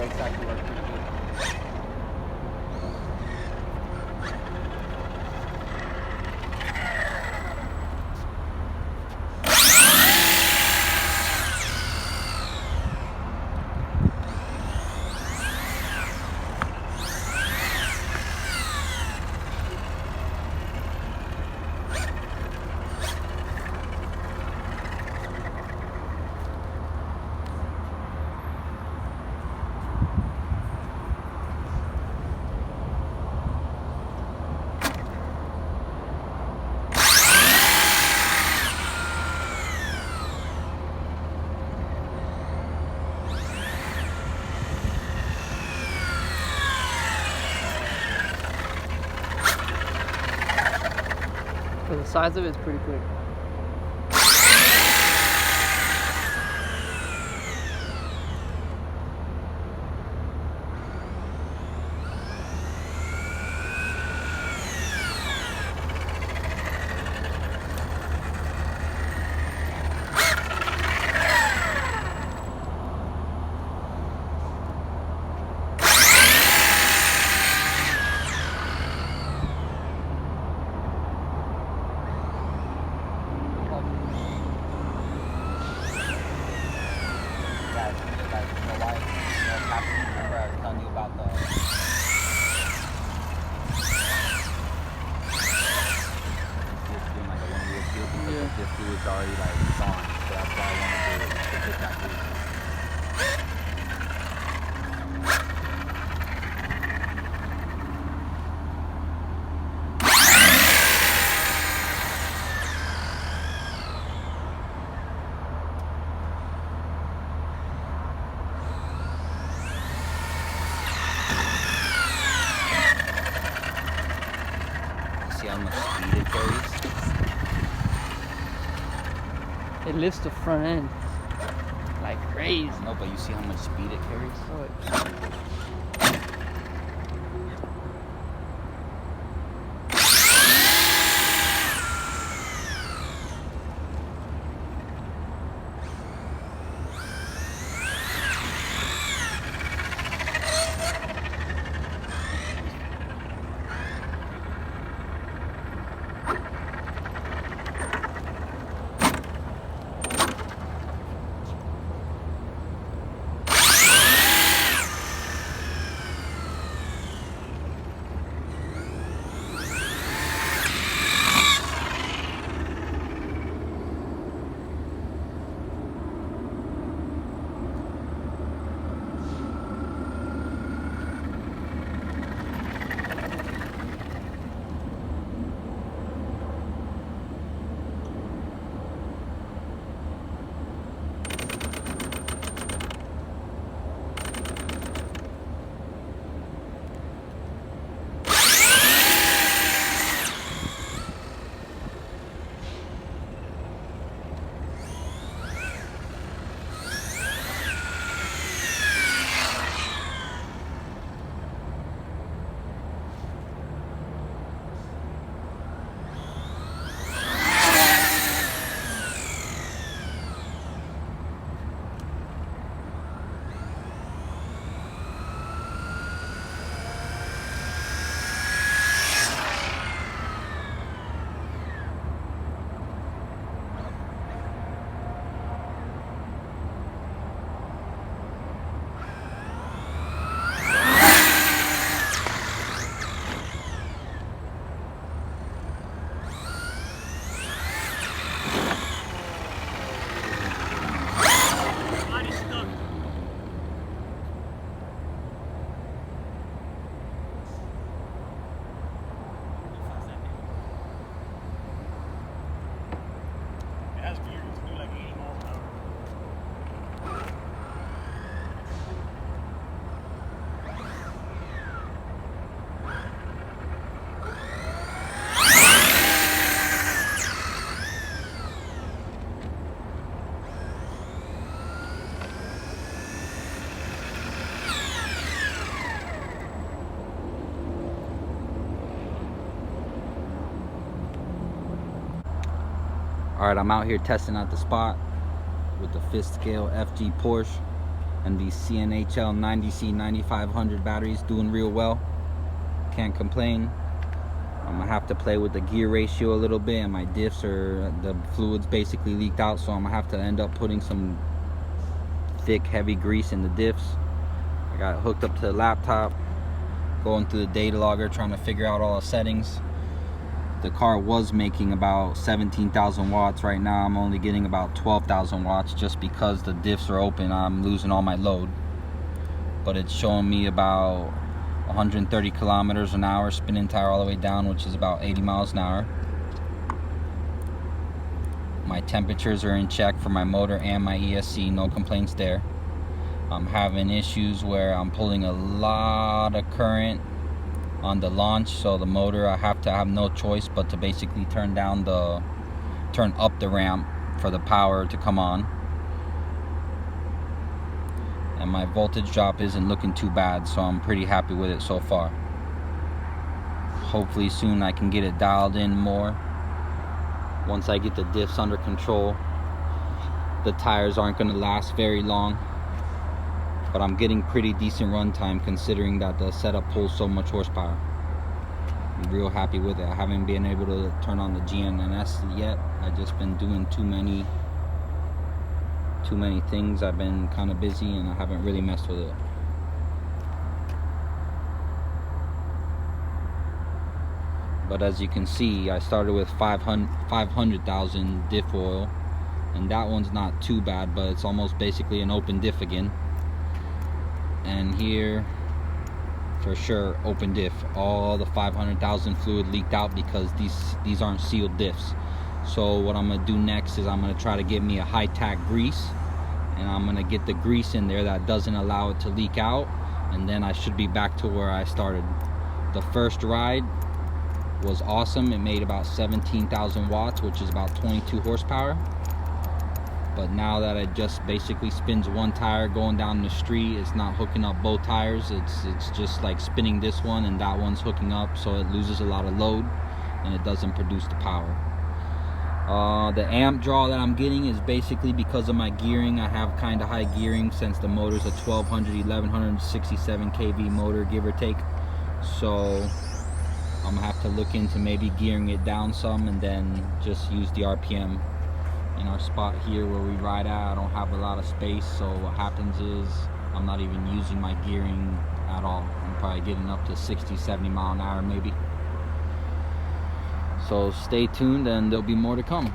brakes actually work pretty good. The size of it is pretty quick. This fluid's already like gone, so that's why I want to get that fluid. See how much speed it carries? It lifts the front end like crazy. No, but you see how much speed it carries? Oh, Alright, I'm out here testing out the spot with the fifth scale Fg Porsche and these CnhL 90C 9500 batteries doing real well. Can't complain. I'm gonna have to play with the gear ratio a little bit, and my diffs the fluids basically leaked out, so I'm gonna have to end up putting some thick heavy grease in the diffs. I got it hooked up to the laptop, going through the data logger, trying to figure out all the settings. The car was making about 17,000 watts. Right now I'm only getting about 12,000 watts just because the diffs are open. I'm losing all my load, but it's showing me about 130 kilometers an hour, spinning tire all the way down, which is about 80 miles an hour. My temperatures are in check for my motor and my ESC, no complaints there. I'm having issues where I'm pulling a lot of current on the launch, so the motor, I have no choice but to basically turn up the ramp for the power to come on. And my voltage drop isn't looking too bad, so I'm pretty happy with it so far. Hopefully soon I can get it dialed in more. Once I get the diffs under control, the tires aren't going to last very long, but I'm getting pretty decent run time considering that the setup pulls so much horsepower. I'm real happy with it. I haven't been able to turn on the GNSS yet. I've just been doing too many things. I've been kind of busy and I haven't really messed with it. But as you can see, I started with 500,000 diff oil, and that one's not too bad, but it's almost basically an open diff again. And here, for sure, open diff. All the 500,000 fluid leaked out because these aren't sealed diffs. So what I'm gonna do next is I'm gonna try to get me a high-tack grease, and I'm gonna get the grease in there that doesn't allow it to leak out, and then I should be back to where I started. The first ride was awesome. It made about 17,000 watts, which is about 22 horsepower. But now that it just basically spins one tire going down the street, it's not hooking up both tires. It's just like spinning this one and that one's hooking up, so it loses a lot of load and it doesn't produce the power. The amp draw that I'm getting is basically because of my gearing. I have kind of high gearing since the motor's a 1167 kV motor, give or take. So I'm gonna have to look into maybe gearing it down some and then just use the RPM. In our spot here where we ride at, I don't have a lot of space, so what happens is I'm not even using my gearing at all. I'm probably getting up to 60-70 mile an hour maybe. So stay tuned and there'll be more to come.